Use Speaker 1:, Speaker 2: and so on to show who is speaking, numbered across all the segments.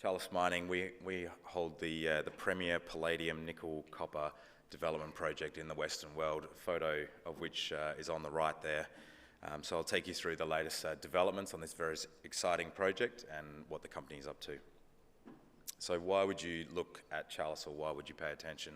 Speaker 1: Chalice Mining, we hold the premier palladium nickel copper development project in the Western world, a photo of which is on the right there. So I'll take you through the latest developments on this very exciting project and what the company is up to. So why would you look at Chalice, or why would you pay attention?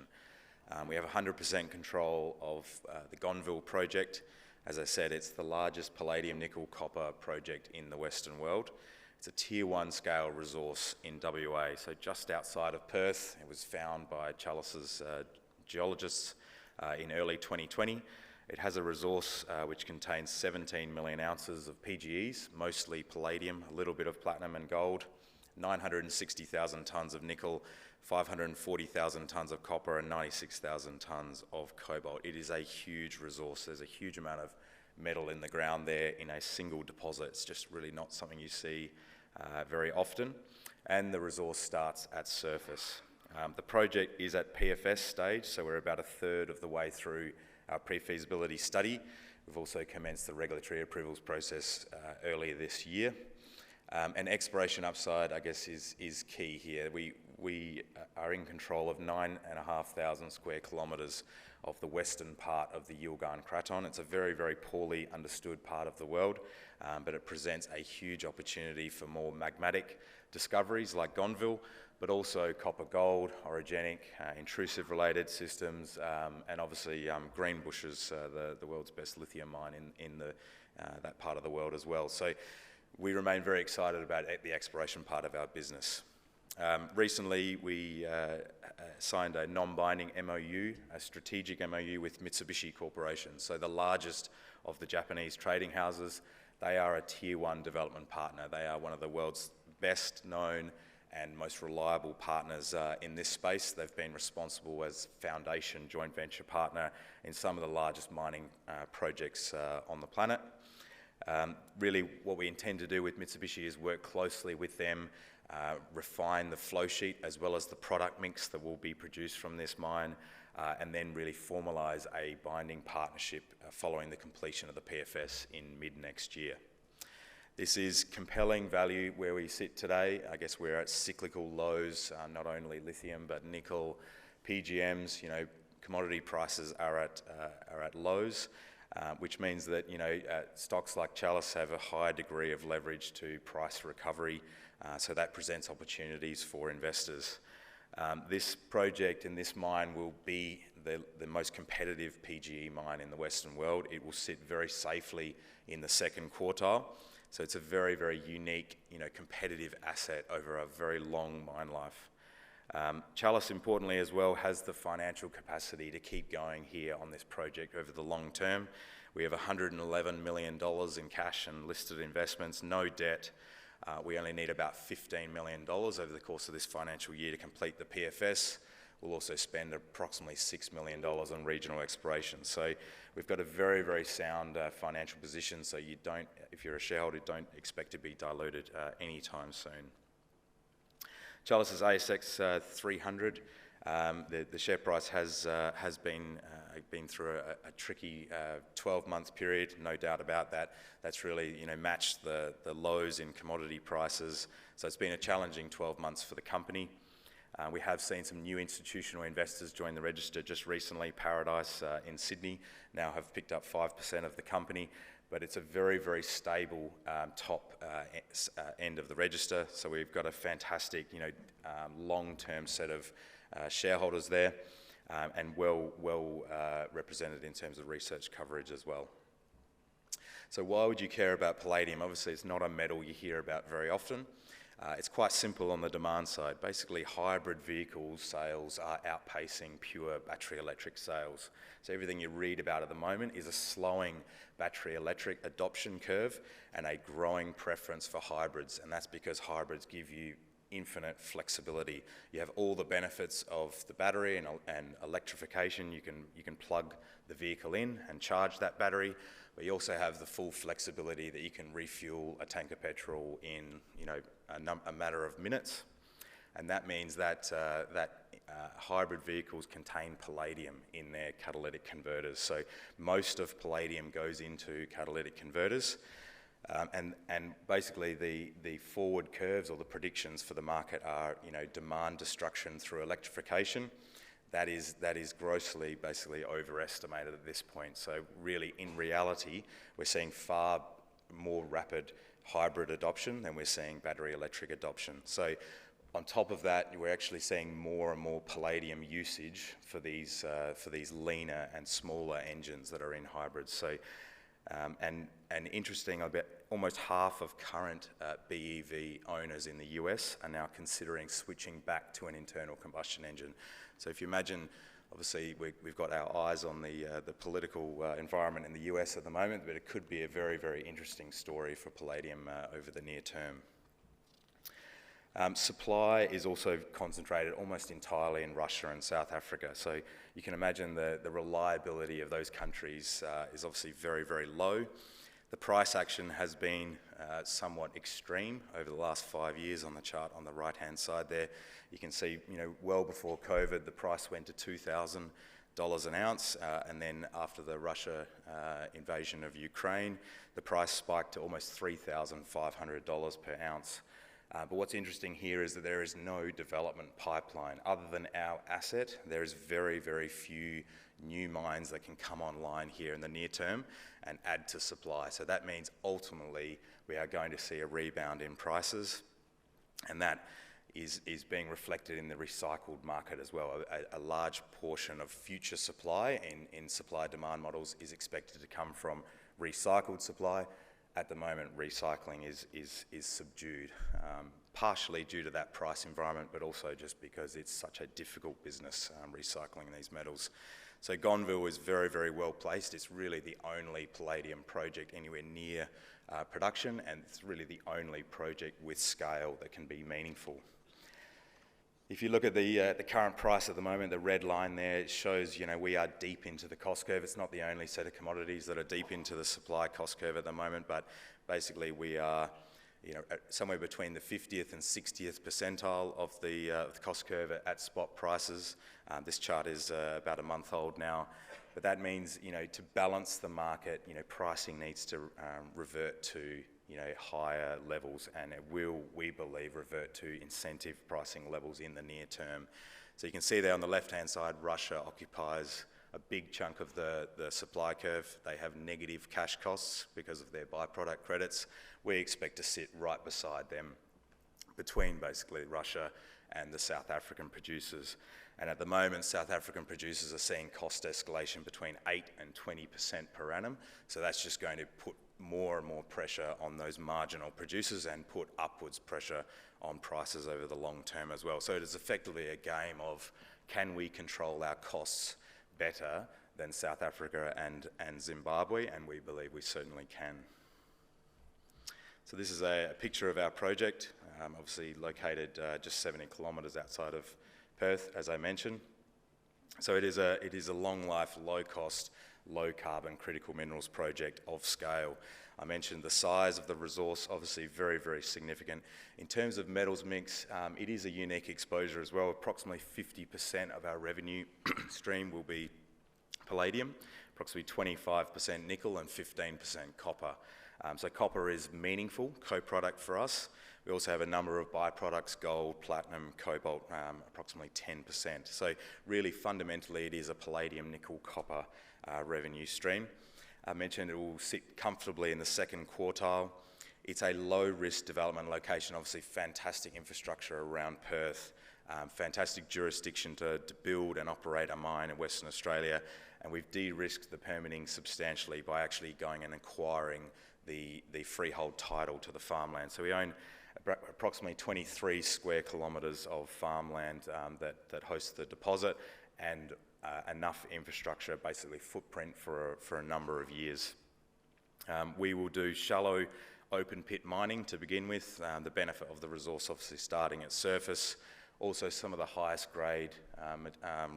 Speaker 1: We have 100% control of the Gonville project. As I said, it's the largest palladium nickel copper project in the Western world. It's a tier 1 scale resource in WA, so just outside of Perth. It was found by Chalice's geologists in early 2020. It has a resource which contains 17 million ounces of PGEs, mostly palladium, a little bit of platinum and gold, 960,000 tonnes of nickel, 540,000 tonnes of copper and 96,000 tonnes of cobalt. It is a huge resource. There's a huge amount of metal in the ground there in a single deposit. It's just really not something you see very often. And the resource starts at surface. The project is at PFS stage, so we're about a third of the way through our pre-feasibility study. We've also commenced the regulatory approvals process earlier this year. And exploration upside, I guess, is key here. We are in control of 9,500 square kilometres of the western part of the Yilgarn Craton. It's a very, very poorly understood part of the world, but it presents a huge opportunity for more magmatic discoveries like Gonville, but also copper-gold, orogenic, intrusive related systems, and obviously Greenbushes, the world's best lithium mine in that part of the world as well. So we remain very excited about the exploration part of our business. Recently, we signed a non-binding MOU, a strategic MOU with Mitsubishi Corporation, so the largest of the Japanese trading houses. They are a tier 1 development partner. They are one of the world's best known and most reliable partners in this space. They've been responsible as foundation joint venture partner in some of the largest mining projects on the planet. Really, what we intend to do with Mitsubishi is work closely with them, refine the flow sheet as well as the product mix that will be produced from this mine, and then really formalise a binding partnership following the completion of the PFS in mid-next year. This is compelling value where we sit today. I guess we're at cyclical lows, not only lithium but nickel, PGMs. Commodity prices are at lows. Which means that stocks like Chalice have a high degree of leverage to price recovery, so that presents opportunities for investors. This project and this mine will be the most competitive PGE mine in the Western world. It will sit very safely in the second quartile, so it's a very, very unique, competitive asset over a very long mine life. Chalice, importantly as well, has the financial capacity to keep going here on this project over the long term. We have $111 million in cash and listed investments, no debt. We only need about $15 million over the course of this financial year to complete the PFS. We'll also spend approximately $6 million on regional exploration. So we've got a very, very sound financial position, so if you're a shareholder, don't expect to be diluted anytime soon. Chalice is ASX 300. The share price has been through a tricky 12-month period, no doubt about that. That's really matched the lows in commodity prices. So it's been a challenging 12 months for the company. We have seen some new institutional investors join the register just recently. Paradise in Sydney now have picked up 5% of the company. But it's a very, very stable top end of the register. So we've got a fantastic, long-term set of shareholders there, and well represented in terms of research coverage as well. So why would you care about palladium? Obviously, it's not a metal you hear about very often. It's quite simple on the demand side. Basically, hybrid vehicle sales are outpacing pure battery electric sales. So everything you read about at the moment is a slowing battery electric adoption curve and a growing preference for hybrids. And that's because hybrids give you infinite flexibility. You have all the benefits of the battery and electrification. You can plug the vehicle in and charge that battery, but you also have the full flexibility that you can refuel a tank of petrol in a matter of minutes. And that means that hybrid vehicles contain palladium in their catalytic converters. So most of palladium goes into catalytic converters. And basically the forward curves or the predictions for the market are, demand destruction through electrification. That is grossly basically overestimated at this point. So really, in reality, we're seeing far more rapid hybrid adoption than we're seeing battery electric adoption. So on top of that, we're actually seeing more and more palladium usage for these leaner and smaller engines that are in hybrids. So, and interesting, I bet almost half of current BEV owners in the US are now considering switching back to an internal combustion engine. So if you imagine, obviously we've got our eyes on the political environment in the US at the moment, but it could be a very, very interesting story for palladium over the near term. Supply is also concentrated almost entirely in Russia and South Africa. So you can imagine the reliability of those countries is obviously very, very low. The price action has been somewhat extreme over the last 5 years on the chart on the right-hand side there. You can see, well before COVID, the price went to $2,000 an ounce, and then after the Russia invasion of Ukraine, the price spiked to almost $3,500 per ounce. But what's interesting here is that there is no development pipeline. Other than our asset, there is very, very few new mines that can come online here in the near term and add to supply. So that means ultimately we are going to see a rebound in prices, and that is being reflected in the recycled market as well. A large portion of future supply in supply-demand models is expected to come from recycled supply. At the moment, recycling is subdued, partially due to that price environment, but also just because it's such a difficult business, recycling these metals. So Gonville is very, very well placed. It's really the only palladium project anywhere near production, and it's really the only project with scale that can be meaningful. If you look at the current price at the moment, the red line there, it shows, we are deep into the cost curve. It's not the only set of commodities that are deep into the supply cost curve at the moment, but basically we are, somewhere between the 50th and 60th percentile of the cost curve at spot prices. This chart is about a month old now, but that means, to balance the market, pricing needs to revert to higher levels, and it will, we believe, revert to incentive pricing levels in the near term. So you can see there on the left-hand side, Russia occupies a big chunk of the supply curve. They have negative cash costs because of their byproduct credits. We expect to sit right beside them, between basically Russia and the South African producers. And at the moment, South African producers are seeing cost escalation between 8 and 20% per annum. So that's just going to put more and more pressure on those marginal producers and put upwards pressure on prices over the long term as well. So it is effectively a game of, can we control our costs better than South Africa and Zimbabwe? And we believe we certainly can. So this is a picture of our project, obviously located just 70 kilometres outside of Perth, as I mentioned. So it is a long life, low cost, low carbon critical minerals project of scale. I mentioned the size of the resource, obviously very, very significant. In terms of metals mix, it is a unique exposure as well. Approximately 50% of our revenue stream will be palladium, approximately 25% nickel and 15% copper. So copper is meaningful co-product for us. We also have a number of byproducts, gold, platinum, cobalt, approximately 10%. So really fundamentally it is a palladium, nickel, copper revenue stream. I mentioned it will sit comfortably in the second quartile. It's a low-risk development location, obviously fantastic infrastructure around Perth, fantastic jurisdiction to build and operate a mine in Western Australia, and we've de-risked the permitting substantially by actually going and acquiring the freehold title to the farmland. So we own approximately 23 square kilometres of farmland that hosts the deposit, and enough infrastructure, basically footprint for a number of years. We will do shallow open pit mining to begin with, the benefit of the resource obviously starting at surface. Also some of the highest grade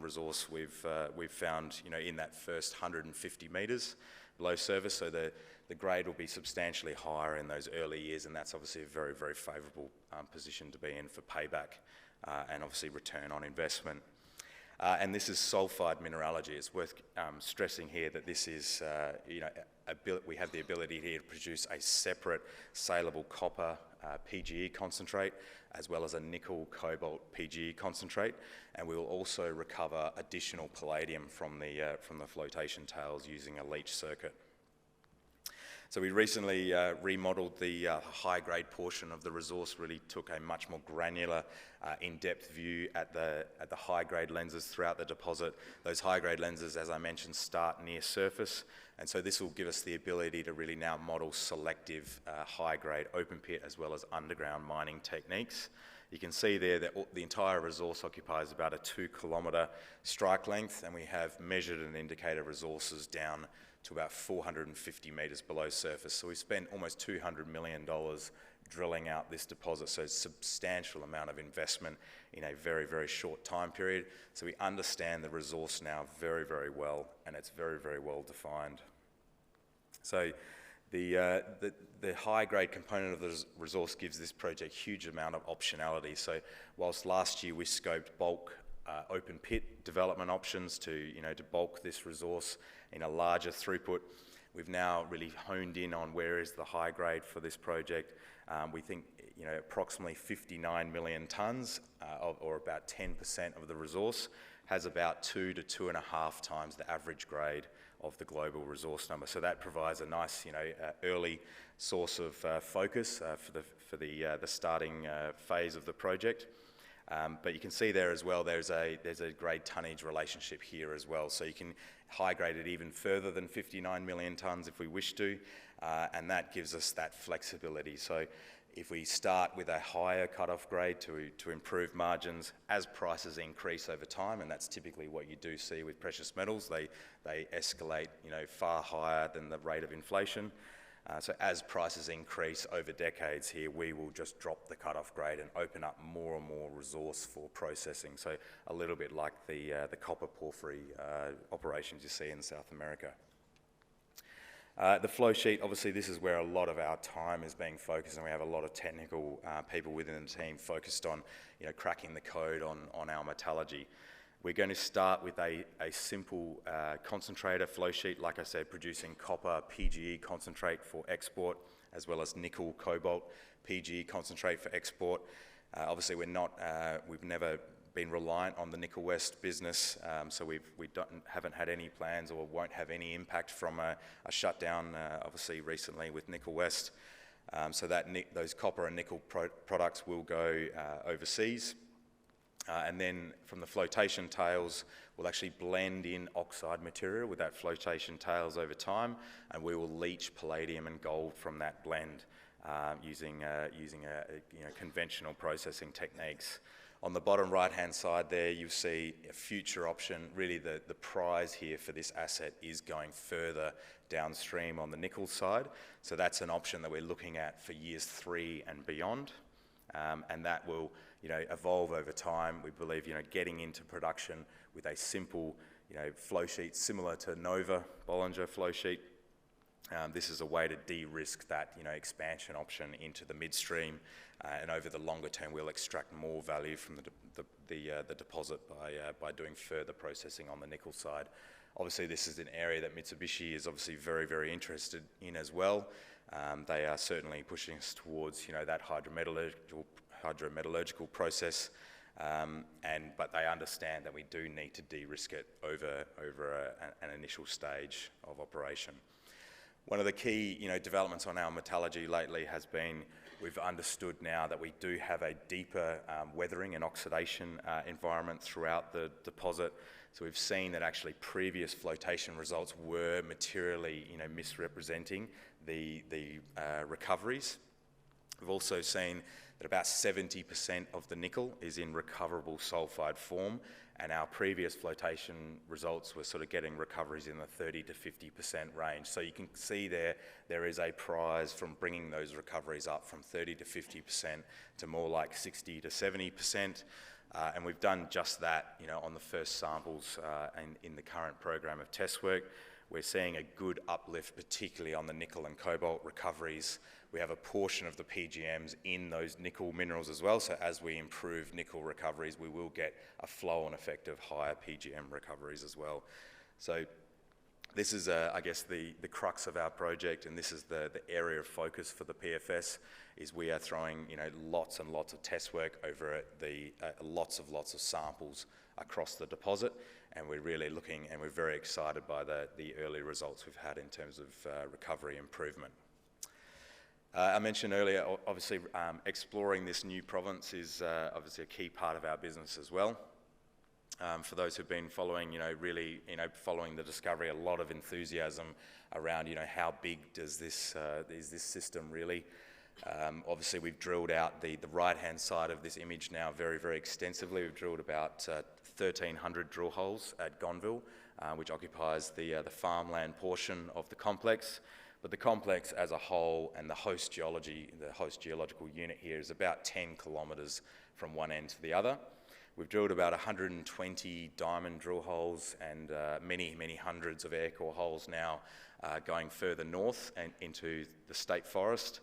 Speaker 1: resource we've found in that first 150 metres below surface, so the grade will be substantially higher in those early years, and that's obviously a very, very favourable position to be in for payback and obviously return on investment. And this is sulfide mineralogy. It's worth stressing here that this is, we have the ability here to produce a separate saleable copper PGE concentrate, as well as a nickel cobalt PGE concentrate, and we will also recover additional palladium from the flotation tails using a leach circuit. So we recently remodeled the high-grade portion of the resource, really took a much more granular, in-depth view at the high-grade lenses throughout the deposit. Those high-grade lenses, as I mentioned, start near surface, and so this will give us the ability to really now model selective high-grade open pit as well as underground mining techniques. You can see there that the entire resource occupies about a 2-kilometre strike length, and we have measured and indicated resources down to about 450 metres below surface. So we've spent almost $200 million drilling out this deposit, so it's a substantial amount of investment in a very, very short time period. So we understand the resource now very, very well, and it's very, very well defined. So the high-grade component of the resource gives this project a huge amount of optionality. So whilst last year we scoped bulk open pit development options to bulk this resource in a larger throughput, we've now really honed in on where is the high grade for this project. We think approximately 59 million tonnes, or about 10% of the resource, has about 2 to 2.5 times the average grade of the global resource number. So that provides a nice, early source of focus for the starting phase of the project. But you can see there as well, there's a grade tonnage relationship here as well. So you can high grade it even further than 59 million tonnes if we wish to, and that gives us that flexibility. So if we start with a higher cutoff grade to improve margins as prices increase over time, and that's typically what you do see with precious metals, they escalate far higher than the rate of inflation. So as prices increase over decades here, we will just drop the cutoff grade and open up more and more resource for processing. So a little bit like the copper porphyry operations you see in South America. The flow sheet, obviously this is where a lot of our time is being focused, and we have a lot of technical people within the team focused on cracking the code on our metallurgy. We're going to start with a simple concentrator flow sheet, like I said, producing copper PGE concentrate for export, as well as nickel cobalt PGE concentrate for export. Obviously, we've never been reliant on the Nickel West business, so we haven't had any plans or won't have any impact from a shutdown, obviously recently with Nickel West. So those copper and nickel products will go overseas. And then from the flotation tails, we'll actually blend in oxide material with that flotation tails over time, and we will leach palladium and gold from that blend using conventional processing techniques. On the bottom right-hand side there, you see a future option. Really the prize here for this asset is going further downstream on the nickel side. So that's an option that we're looking at for years 3 and beyond, and that will evolve over time. We believe, getting into production with a simple, flow sheet similar to Nova Bollinger flow sheet. This is a way to de-risk that, expansion option into the midstream, and over the longer term, we'll extract more value from the deposit by doing further processing on the nickel side. Obviously, this is an area that Mitsubishi is obviously very, very interested in as well. They are certainly pushing us towards, that hydrometallurgical process, but they understand that we do need to de-risk it over an initial stage of operation. One of the key developments on our metallurgy lately has been we've understood now that we do have a deeper weathering and oxidation environment throughout the deposit. So we've seen that actually previous flotation results were materially misrepresenting the recoveries. We've also seen that about 70% of the nickel is in recoverable sulfide form, and our previous flotation results were sort of getting recoveries in the 30 to 50% range. So you can see there is a prize from bringing those recoveries up from 30 to 50% to more like 60 to 70%. And we've done just that, on the first samples in the current program of test work. We're seeing a good uplift, particularly on the nickel and cobalt recoveries, we have a portion of the PGMs in those nickel minerals as well. So as we improve nickel recoveries, we will get a flow-on effect of higher PGM recoveries as well. So this is, I guess, the crux of our project, and this is the area of focus for the PFS, is we are throwing, lots and lots of test work over lots of samples across the deposit, and we're really looking, and we're very excited by the early results we've had in terms of recovery improvement. I mentioned earlier, obviously, exploring this new province is obviously a key part of our business as well. For those who've been following, really, following the discovery, a lot of enthusiasm around, how big is this system really? Obviously, we've drilled out the right-hand side of this image now very, very extensively. We've drilled about 1,300 drill holes at Gonville, which occupies the farmland portion of the complex. But the complex as a whole and the host geological unit here is about 10 kilometres from one end to the other. We've drilled about 120 diamond drill holes and many, many hundreds of air core holes now going further north and into the state forest.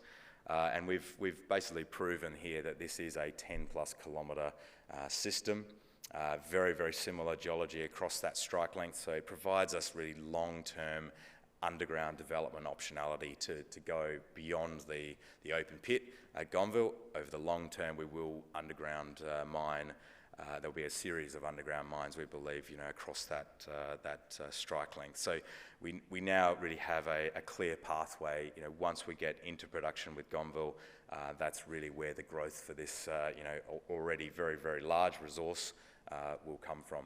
Speaker 1: And we've basically proven here that this is a 10+ kilometre system. Very, very similar geology across that strike length, so it provides us really long-term underground development optionality to go beyond the open pit at Gonville. Over the long term, we will underground mine. There'll be a series of underground mines, we believe, across that strike length. So we now really have a clear pathway. Once we get into production with Gonville, that's really where the growth for this, already very, very large resource will come from.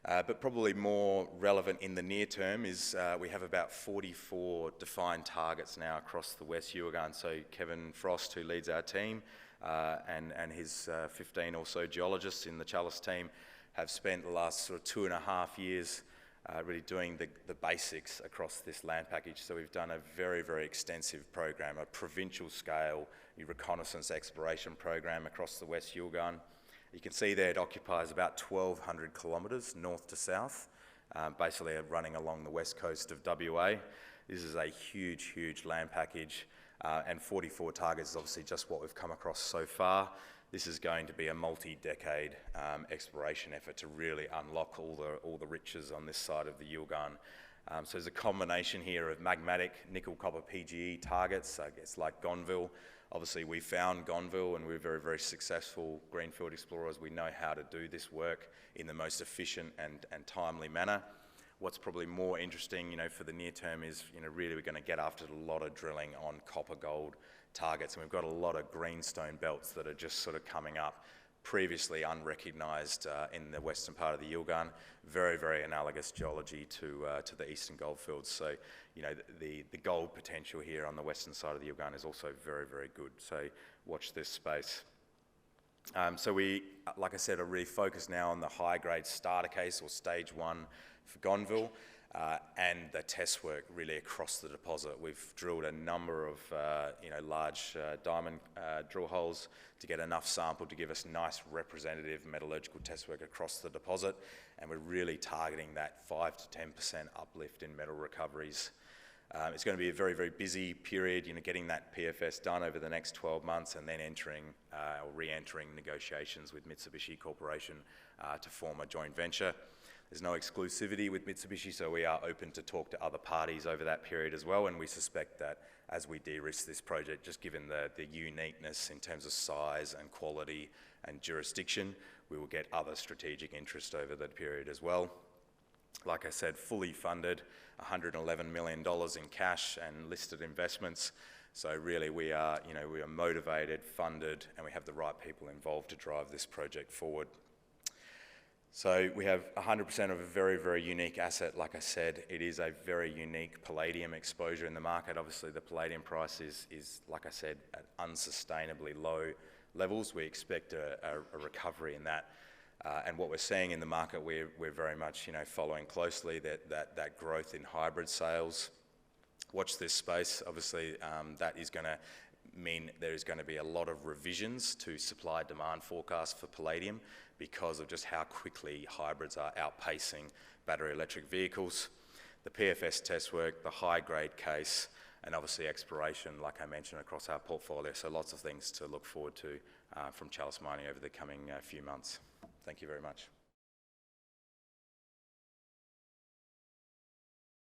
Speaker 1: But probably more relevant in the near term is we have about 44 defined targets now across the West Yilgarn. So Kevin Frost, who leads our team, and his 15 or so geologists in the Chalice team have spent the last sort of 2.5 years really doing the basics across this land package. So we've done a very, very extensive program, a provincial scale reconnaissance exploration program across the West Yilgarn. You can see there it occupies about 1,200 kilometres north to south, basically running along the west coast of WA. This is a huge, huge land package, and 44 targets is obviously just what we've come across so far. This is going to be a multi-decade exploration effort to really unlock all the riches on this side of the Yilgarn. So there's a combination here of magmatic nickel copper PGE targets, I guess like Gonville. Obviously we found Gonville and we're very, very successful greenfield explorers. We know how to do this work in the most efficient and timely manner. What's probably more interesting, for the near term is, really we're going to get after a lot of drilling on copper gold targets, and we've got a lot of greenstone belts that are just sort of coming up, previously unrecognised in the western part of the Yilgarn. Very, very analogous geology to the eastern goldfields. So, the gold potential here on the western side of the Yilgarn is also very, very good. So watch this space. So we, like I said, are really focused now on the high-grade starter case or stage 1 for Gonville, and the test work really across the deposit. We've drilled a number of large diamond drill holes to get enough sample to give us nice representative metallurgical test work across the deposit, and we're really targeting that 5 to 10% uplift in metal recoveries. It's going to be a very, very busy period, getting that PFS done over the next 12 months and then entering or re-entering negotiations with Mitsubishi Corporation to form a joint venture. There's no exclusivity with Mitsubishi, so we are open to talk to other parties over that period as well, and we suspect that as we de-risk this project, just given the uniqueness in terms of size and quality and jurisdiction, we will get other strategic interest over that period as well. Like I said, fully funded, $111 million in cash and listed investments. So really we are motivated, funded, and we have the right people involved to drive this project forward. So we have 100% of a very, very unique asset. Like I said, it is a very unique palladium exposure in the market. Obviously the palladium price is like I said, at unsustainably low levels. We expect a recovery in that. And what we're seeing in the market, we're very much following closely that growth in hybrid sales. Watch this space. Obviously, that is going to mean there is going to be a lot of revisions to supply-demand forecasts for palladium because of just how quickly hybrids are outpacing battery electric vehicles. The PFS test work, the high-grade case, and obviously exploration, like I mentioned, across our portfolio. So lots of things to look forward to from Chalice Mining over the coming few months. Thank you very much.